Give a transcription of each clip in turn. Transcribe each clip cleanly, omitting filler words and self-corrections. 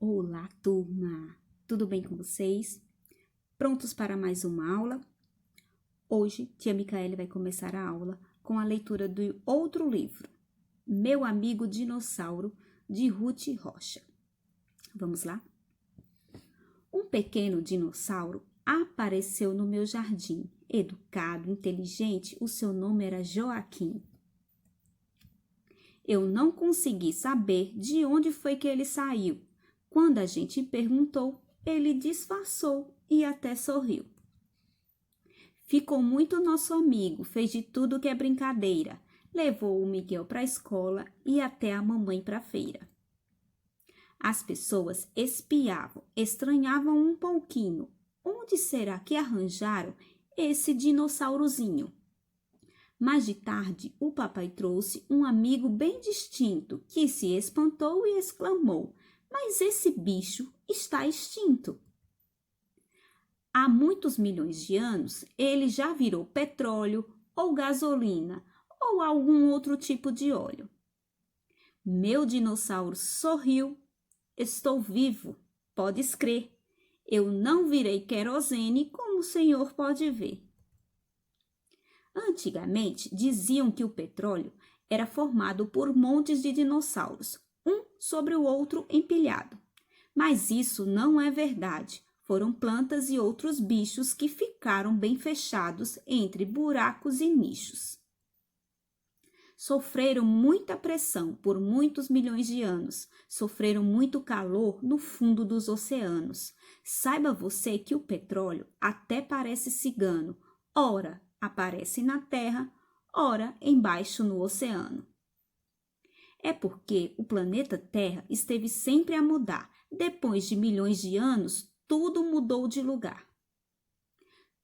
Olá, turma! Tudo bem com vocês? Prontos para mais uma aula? Hoje, tia Micaele vai começar a aula com a leitura do outro livro, Meu Amigo Dinossauro, de Ruth Rocha. Vamos lá? Um pequeno dinossauro apareceu no meu jardim. Educado, inteligente, o seu nome era Joaquim. Eu não consegui saber de onde foi que ele saiu. Quando a gente perguntou, ele disfarçou e até sorriu. Ficou muito nosso amigo, fez de tudo que é brincadeira. Levou o Miguel para a escola e até a mamãe para a feira. As pessoas espiavam, estranhavam um pouquinho. Onde será que arranjaram esse dinossaurozinho? Mais de tarde, o papai trouxe um amigo bem distinto, que se espantou e exclamou: "Mas esse bicho está extinto." Há muitos milhões de anos, ele já virou petróleo ou gasolina ou algum outro tipo de óleo. Meu dinossauro sorriu. Estou vivo, podes crer. Eu não virei querosene, como o senhor pode ver. Antigamente, diziam que o petróleo era formado por montes de dinossauros, um sobre o outro empilhado. Mas isso não é verdade. Foram plantas e outros bichos que ficaram bem fechados entre buracos e nichos. Sofreram muita pressão por muitos milhões de anos. Sofreram muito calor no fundo dos oceanos. Saiba você que o petróleo até parece cigano. Ora aparece na terra, ora embaixo no oceano. É porque o planeta Terra esteve sempre a mudar. Depois de milhões de anos, tudo mudou de lugar.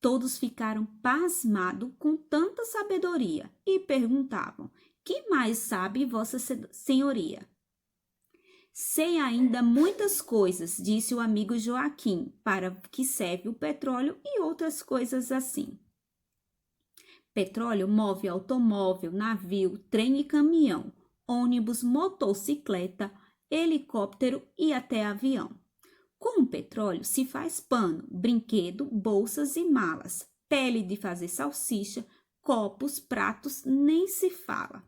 Todos ficaram pasmados com tanta sabedoria e perguntavam: "Que mais sabe Vossa Senhoria?" "Sei ainda muitas coisas", disse o amigo Joaquim, "para que serve o petróleo e outras coisas assim." Petróleo move automóvel, navio, trem e caminhão, ônibus, motocicleta, helicóptero e até avião. Com o petróleo se faz pano, brinquedo, bolsas e malas, pele de fazer salsicha, copos, pratos, nem se fala.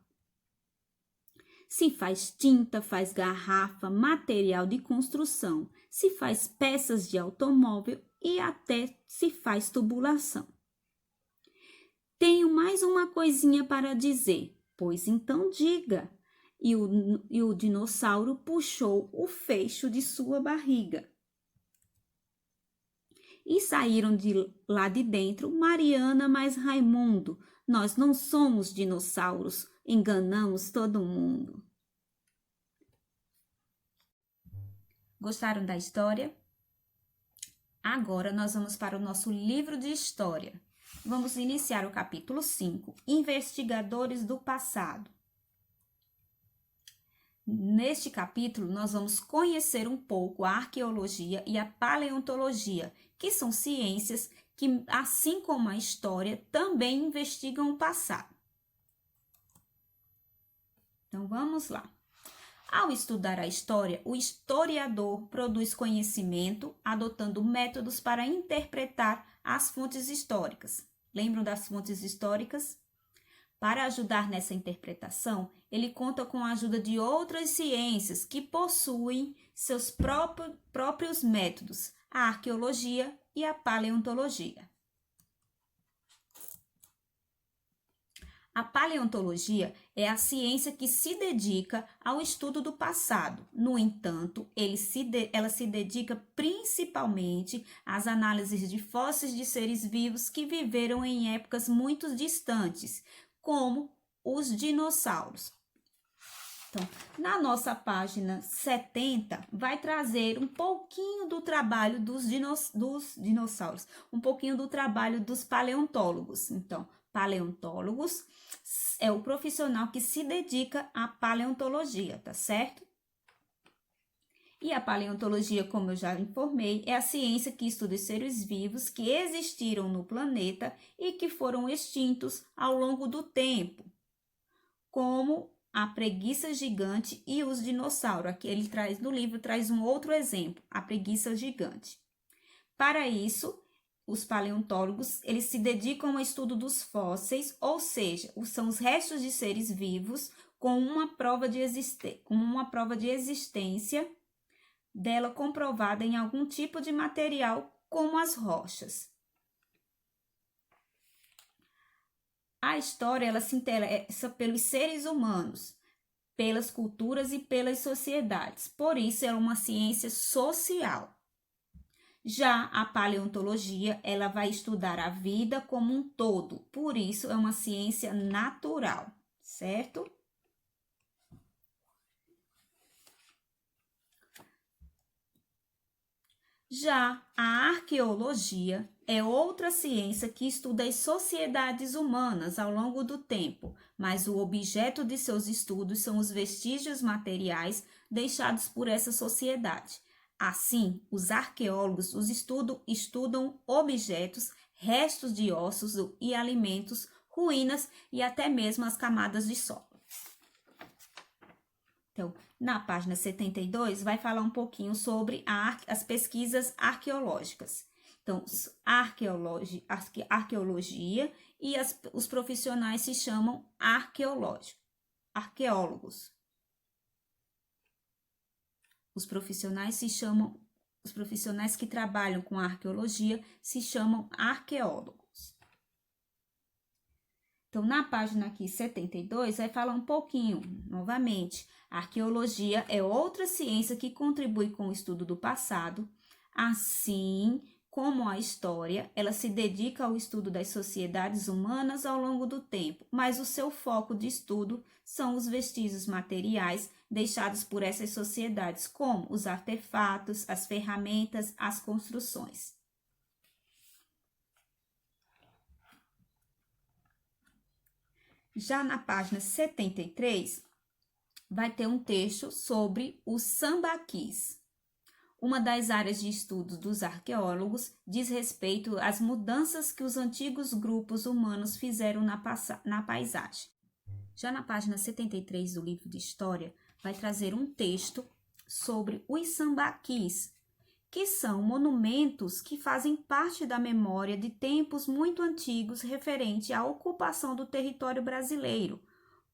Se faz tinta, faz garrafa, material de construção, se faz peças de automóvel e até se faz tubulação. Tenho mais uma coisinha para dizer, pois então diga. E o dinossauro puxou o fecho de sua barriga. E saíram de lá de dentro Mariana mais Raimundo. Nós não somos dinossauros, enganamos todo mundo. Gostaram da história? Agora nós vamos para o nosso livro de história. Vamos iniciar o capítulo 5, Investigadores do Passado. Neste capítulo, nós vamos conhecer um pouco a arqueologia e a paleontologia, que são ciências que, assim como a história, também investigam o passado. Então, vamos lá. Ao estudar a história, o historiador produz conhecimento, adotando métodos para interpretar as fontes históricas. Lembram das fontes históricas? Para ajudar nessa interpretação, ele conta com a ajuda de outras ciências que possuem seus próprios métodos, a arqueologia e a paleontologia. A paleontologia é a ciência que se dedica ao estudo do passado. No entanto, ela se dedica principalmente às análises de fósseis de seres vivos que viveram em épocas muito distantes, como os dinossauros. Então, na nossa página 70, vai trazer um pouquinho do trabalho dos dinossauros, um pouquinho do trabalho dos paleontólogos. Então, paleontólogos é o profissional que se dedica à paleontologia, tá certo? E a paleontologia, como eu já informei, é a ciência que estuda os seres vivos que existiram no planeta e que foram extintos ao longo do tempo, como a preguiça gigante e os dinossauros. Aqui ele traz no livro, traz um outro exemplo, a preguiça gigante. Para isso, os paleontólogos, eles se dedicam ao estudo dos fósseis, ou seja, são os restos de seres vivos com uma prova de existência dela comprovada em algum tipo de material, como as rochas. A história, ela se interessa pelos seres humanos, pelas culturas e pelas sociedades. Por isso, ela é uma ciência social. Já a paleontologia, ela vai estudar a vida como um todo. Por isso, é uma ciência natural, certo? Já a arqueologia é outra ciência que estuda as sociedades humanas ao longo do tempo, mas o objeto de seus estudos são os vestígios materiais deixados por essa sociedade. Assim, os arqueólogos estudam objetos, restos de ossos e alimentos, ruínas e até mesmo as camadas de solo. Então, na página 72, vai falar um pouquinho sobre as pesquisas arqueológicas. Então, arqueologia e os profissionais se chamam arqueólogos. Os profissionais que trabalham com arqueologia se chamam arqueólogos. Então, na página aqui 72, vai falar um pouquinho, novamente, a arqueologia é outra ciência que contribui com o estudo do passado, assim como a história, ela se dedica ao estudo das sociedades humanas ao longo do tempo, mas o seu foco de estudo são os vestígios materiais deixados por essas sociedades, como os artefatos, as ferramentas, as construções. Já na página 73, vai ter um texto sobre os sambaquis. Uma das áreas de estudo dos arqueólogos diz respeito às mudanças que os antigos grupos humanos fizeram na paisagem. Já na página 73 do livro de História, vai trazer um texto sobre os sambaquis, que são monumentos que fazem parte da memória de tempos muito antigos referente à ocupação do território brasileiro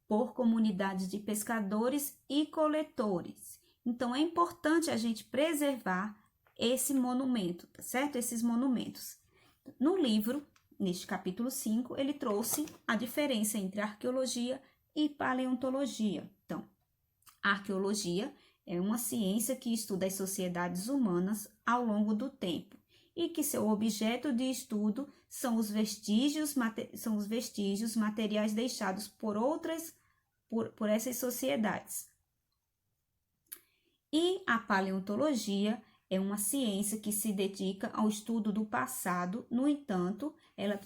por comunidades de pescadores e coletores. Então, é importante a gente preservar esse monumento, tá certo? Esses monumentos. No livro, neste capítulo 5, ele trouxe a diferença entre arqueologia e paleontologia. Então, a arqueologia é uma ciência que estuda as sociedades humanas ao longo do tempo e que seu objeto de estudo são os vestígios materiais deixados por essas sociedades. E a paleontologia é uma ciência que se dedica ao estudo do passado, no entanto, ela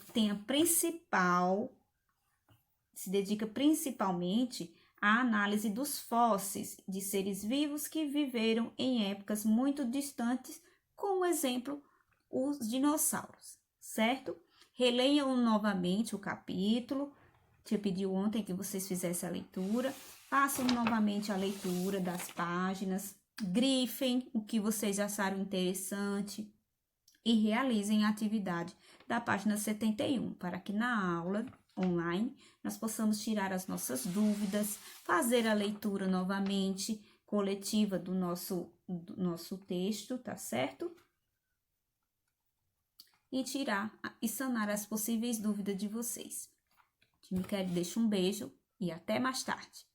se dedica principalmente à análise dos fósseis de seres vivos que viveram em épocas muito distantes, como exemplo, os dinossauros, certo? Releiam novamente o capítulo. Eu pedi ontem que vocês fizessem a leitura. Façam novamente a leitura das páginas, grifem o que vocês acharam interessante e realizem a atividade da página 71, para que na aula online nós possamos tirar as nossas dúvidas, fazer a leitura novamente coletiva do nosso texto, tá certo? E sanar as possíveis dúvidas de vocês. Deixo um beijo e até mais tarde.